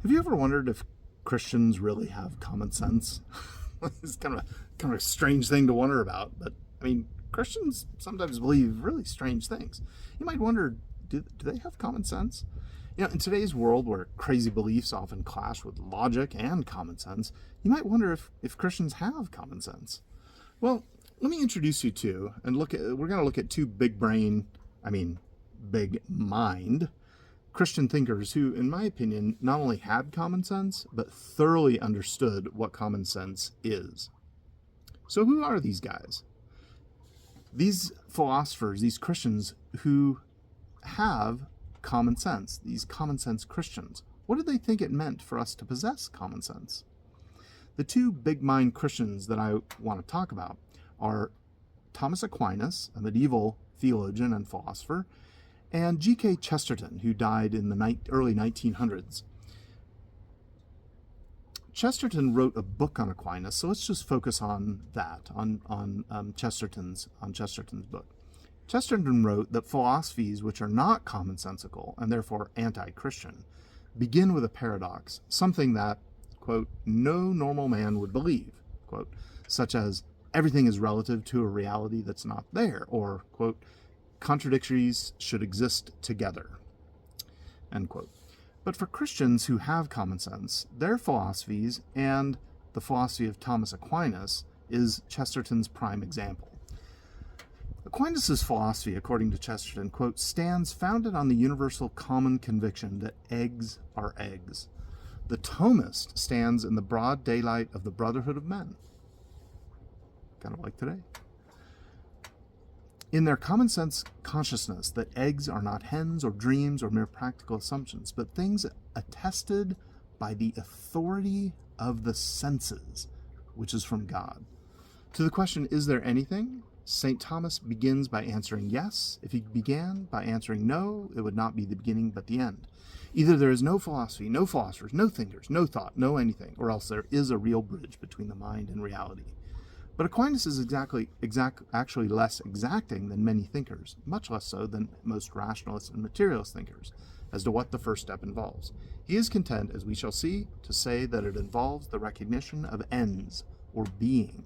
Have you ever wondered if Christians really have common sense? It's kind of a strange thing to wonder about, but I mean, Christians sometimes believe really strange things. You might wonder, do they have common sense? In today's world where crazy beliefs often clash with logic and common sense, you might wonder if Christians have common sense. Well, let me introduce you to and we're going to look at two big mind Christian thinkers who, in my opinion, not only had common sense, but thoroughly understood what common sense is. So who are these guys? These philosophers, these Christians who have common sense, these common sense Christians. What did they think it meant for us to possess common sense? The two big mind Christians that I want to talk about are Thomas Aquinas, a medieval theologian and philosopher, and G.K. Chesterton, who died in the early 1900s. Chesterton wrote a book on Aquinas, so let's just focus on that, on Chesterton's book. Chesterton wrote that philosophies which are not commonsensical and therefore anti-Christian begin with a paradox, something that, quote, no normal man would believe, quote, such as everything is relative to a reality that's not there, or, quote, contradictories should exist together, end quote. But for Christians who have common sense, their philosophies and the philosophy of Thomas Aquinas is Chesterton's prime example. Aquinas' philosophy, according to Chesterton, quote, stands founded on the universal common conviction that eggs are eggs. The Thomist stands in the broad daylight of the brotherhood of men. Kind of like today. In their common sense consciousness that eggs are not hens or dreams or mere practical assumptions, but things attested by the authority of the senses, which is from God. To the question, is there anything? St. Thomas begins by answering yes. If he began by answering no, it would not be the beginning but the end. Either there is no philosophy, no philosophers, no thinkers, no thought, no anything, or else there is a real bridge between the mind and reality. But Aquinas is actually less exacting than many thinkers, much less so than most rationalist and materialist thinkers, as to what the first step involves. He is content, as we shall see, to say that it involves the recognition of ends, or being,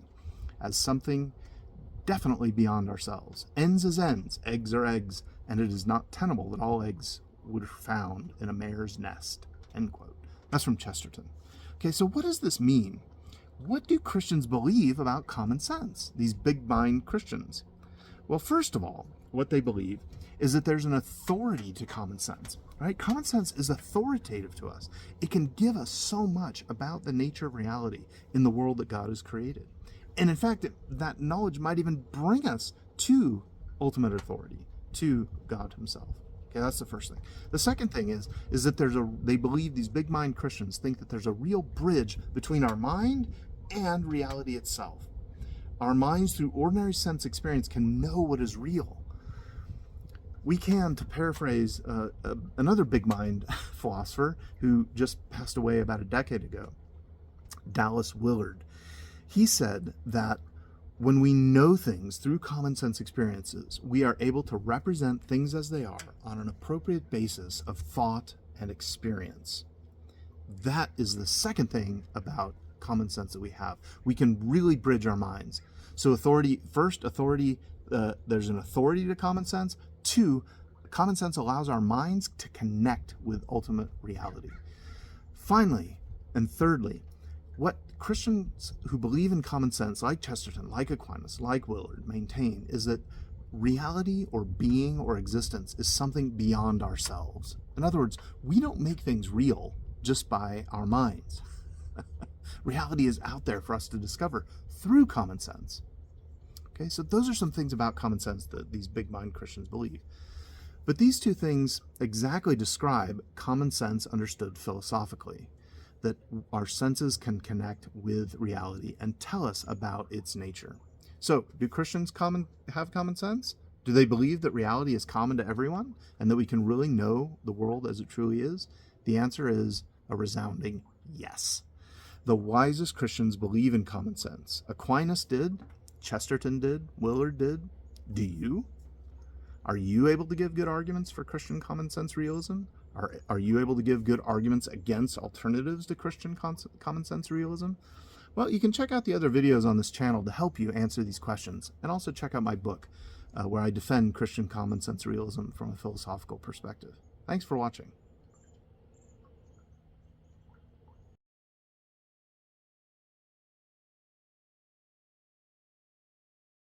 as something definitely beyond ourselves. Ends is ends, eggs are eggs, and it is not tenable that all eggs would be found in a mare's nest, end quote. That's from Chesterton. Okay, so what does this mean? What do Christians believe about common sense, these big mind Christians? Well, first of all, what they believe is that there's an authority to common sense, right? Common sense is authoritative to us. It can give us so much about the nature of reality in the world that God has created. And in fact, that knowledge might even bring us to ultimate authority, to God himself. Okay, that's the first thing. The second thing is that they believe, these big mind Christians think that there's a real bridge between our mind and reality itself. Our minds, through ordinary sense experience, can know what is real. We can, to paraphrase another big mind philosopher who just passed away about a decade ago, Dallas Willard. He said that when we know things through common sense experiences, we are able to represent things as they are on an appropriate basis of thought and experience. That is the second thing about common sense that we have. We can really bridge our minds. So there's an authority to common sense. Two, common sense allows our minds to connect with ultimate reality. Finally, and thirdly, what Christians who believe in common sense, like Chesterton, like Aquinas, like Willard, maintain is that reality or being or existence is something beyond ourselves. In other words, we don't make things real just by our minds. Reality is out there for us to discover through common sense. Okay, so those are some things about common sense that these big mind Christians believe. But these two things exactly describe common sense understood philosophically, that our senses can connect with reality and tell us about its nature. So, do Christians have common sense? Do they believe that reality is common to everyone and that we can really know the world as it truly is? The answer is a resounding yes. The wisest Christians believe in common sense. Aquinas did, Chesterton did, Willard did. Do you? Are you able to give good arguments for Christian common sense realism? Are you able to give good arguments against alternatives to Christian common sense realism? Well, you can check out the other videos on this channel to help you answer these questions, and also check out my book, where I defend Christian common sense realism from a philosophical perspective. Thanks for watching.